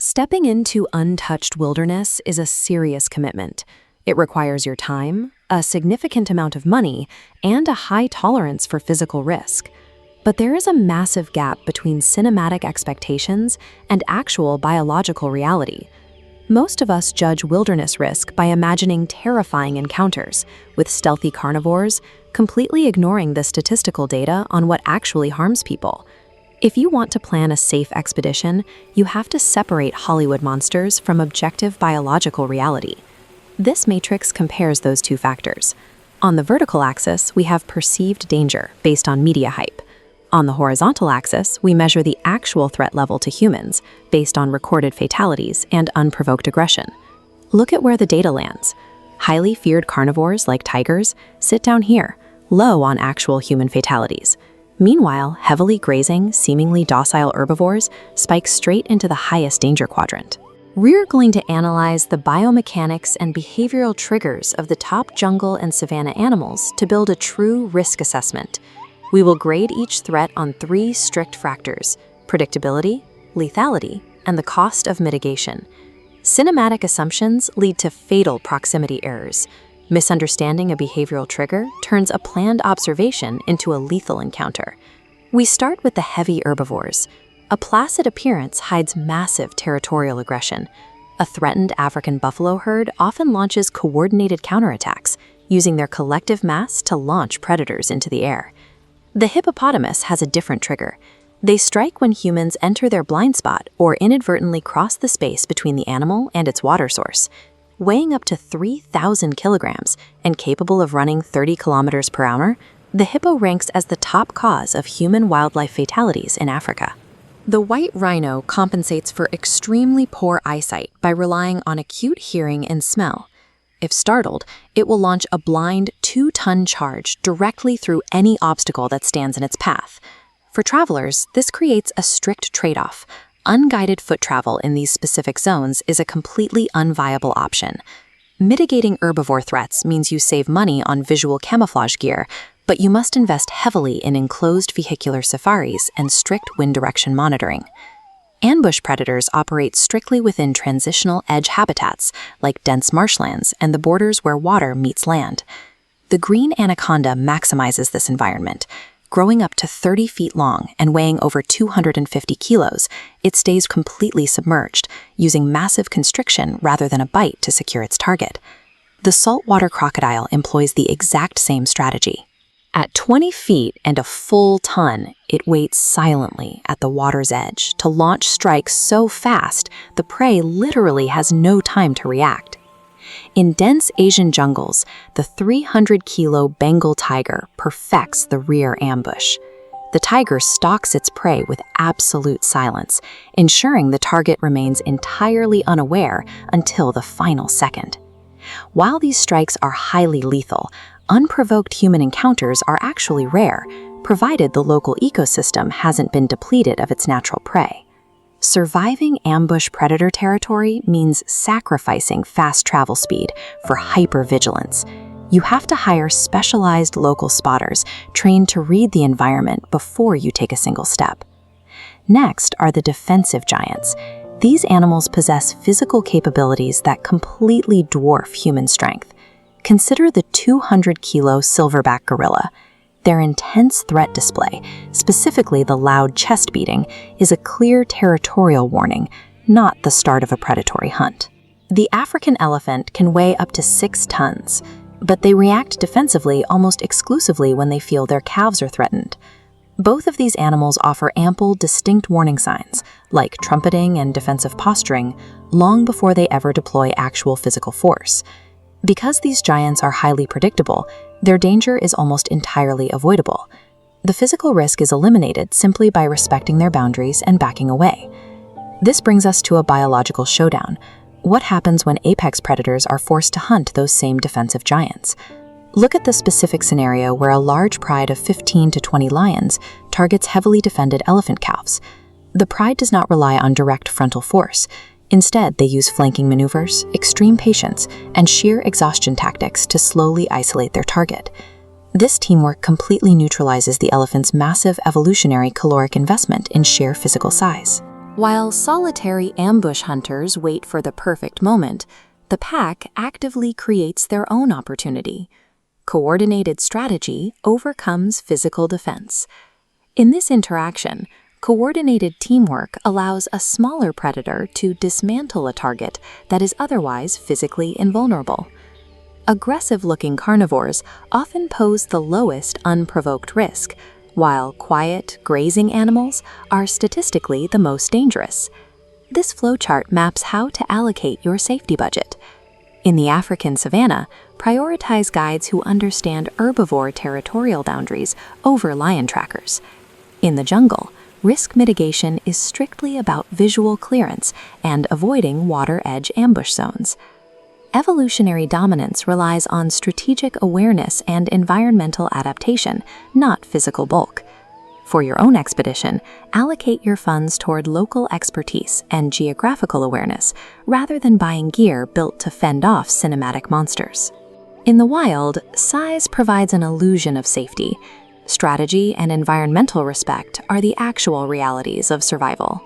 Stepping into untouched wilderness is a serious commitment. It requires your time, a significant amount of money, and a high tolerance for physical risk. But there is a massive gap between cinematic expectations and actual biological reality. Most of us judge wilderness risk by imagining terrifying encounters with stealthy carnivores, completely ignoring the statistical data on what actually harms people. If you want to plan a safe expedition, you have to separate Hollywood monsters from objective biological reality. This matrix compares those two factors. On the vertical axis, we have perceived danger based on media hype. On the horizontal axis, we measure the actual threat level to humans based on recorded fatalities and unprovoked aggression. Look at where the data lands. Highly feared carnivores like tigers sit down here, low on actual human fatalities. Meanwhile, heavily grazing, seemingly docile herbivores spike straight into the highest danger quadrant. We're going to analyze the biomechanics and behavioral triggers of the top jungle and savanna animals to build a true risk assessment. We will grade each threat on 3 strict factors: predictability, lethality, and the cost of mitigation. Cinematic assumptions lead to fatal proximity errors. Misunderstanding a behavioral trigger turns a planned observation into a lethal encounter. We start with the heavy herbivores. A placid appearance hides massive territorial aggression. A threatened African buffalo herd often launches coordinated counterattacks, using their collective mass to launch predators into the air. The hippopotamus has a different trigger. They strike when humans enter their blind spot or inadvertently cross the space between the animal and its water source. Weighing up to 3,000 kilograms and capable of running 30 kilometers per hour, the hippo ranks as the top cause of human wildlife fatalities in Africa. The white rhino compensates for extremely poor eyesight by relying on acute hearing and smell. If startled, it will launch a blind 2-ton charge directly through any obstacle that stands in its path. For travelers, this creates a strict trade-off. Unguided foot travel in these specific zones is a completely unviable option. Mitigating herbivore threats means you save money on visual camouflage gear, but you must invest heavily in enclosed vehicular safaris and strict wind direction monitoring. Ambush predators operate strictly within transitional edge habitats, like dense marshlands and the borders where water meets land. The green anaconda maximizes this environment. Growing up to 30 feet long and weighing over 250 kilos, it stays completely submerged, using massive constriction rather than a bite to secure its target. The saltwater crocodile employs the exact same strategy. At 20 feet and a full ton, it waits silently at the water's edge to launch strikes so fast the prey literally has no time to react. In dense Asian jungles, the 300-kilo Bengal tiger perfects the rear ambush. The tiger stalks its prey with absolute silence, ensuring the target remains entirely unaware until the final second. While these strikes are highly lethal, unprovoked human encounters are actually rare, provided the local ecosystem hasn't been depleted of its natural prey. Surviving ambush predator territory means sacrificing fast travel speed for hypervigilance. You have to hire specialized local spotters trained to read the environment before you take a single step. Next are the defensive giants. These animals possess physical capabilities that completely dwarf human strength. Consider the 200-kilo silverback gorilla. Their intense threat display, specifically the loud chest beating, is a clear territorial warning, not the start of a predatory hunt. The African elephant can weigh up to 6 tons, but they react defensively almost exclusively when they feel their calves are threatened. Both of these animals offer ample, distinct warning signs, like trumpeting and defensive posturing, long before they ever deploy actual physical force. Because these giants are highly predictable, their danger is almost entirely avoidable. The physical risk is eliminated simply by respecting their boundaries and backing away. This brings us to a biological showdown. What happens when apex predators are forced to hunt those same defensive giants? Look at the specific scenario where a large pride of 15 to 20 lions targets heavily defended elephant calves. The pride does not rely on direct frontal force. Instead, they use flanking maneuvers, extreme patience, and sheer exhaustion tactics to slowly isolate their target. This teamwork completely neutralizes the elephant's massive evolutionary caloric investment in sheer physical size. While solitary ambush hunters wait for the perfect moment, the pack actively creates their own opportunity. Coordinated strategy overcomes physical defense. In this interaction, coordinated teamwork allows a smaller predator to dismantle a target that is otherwise physically invulnerable. Aggressive-looking carnivores often pose the lowest unprovoked risk, while quiet, grazing animals are statistically the most dangerous. This flowchart maps how to allocate your safety budget. In the African savanna, prioritize guides who understand herbivore territorial boundaries over lion trackers. In the jungle, risk mitigation is strictly about visual clearance and avoiding water edge ambush zones. Evolutionary dominance relies on strategic awareness and environmental adaptation, not physical bulk. For your own expedition, allocate your funds toward local expertise and geographical awareness, rather than buying gear built to fend off cinematic monsters. In the wild, size provides an illusion of safety. Strategy and environmental respect are the actual realities of survival.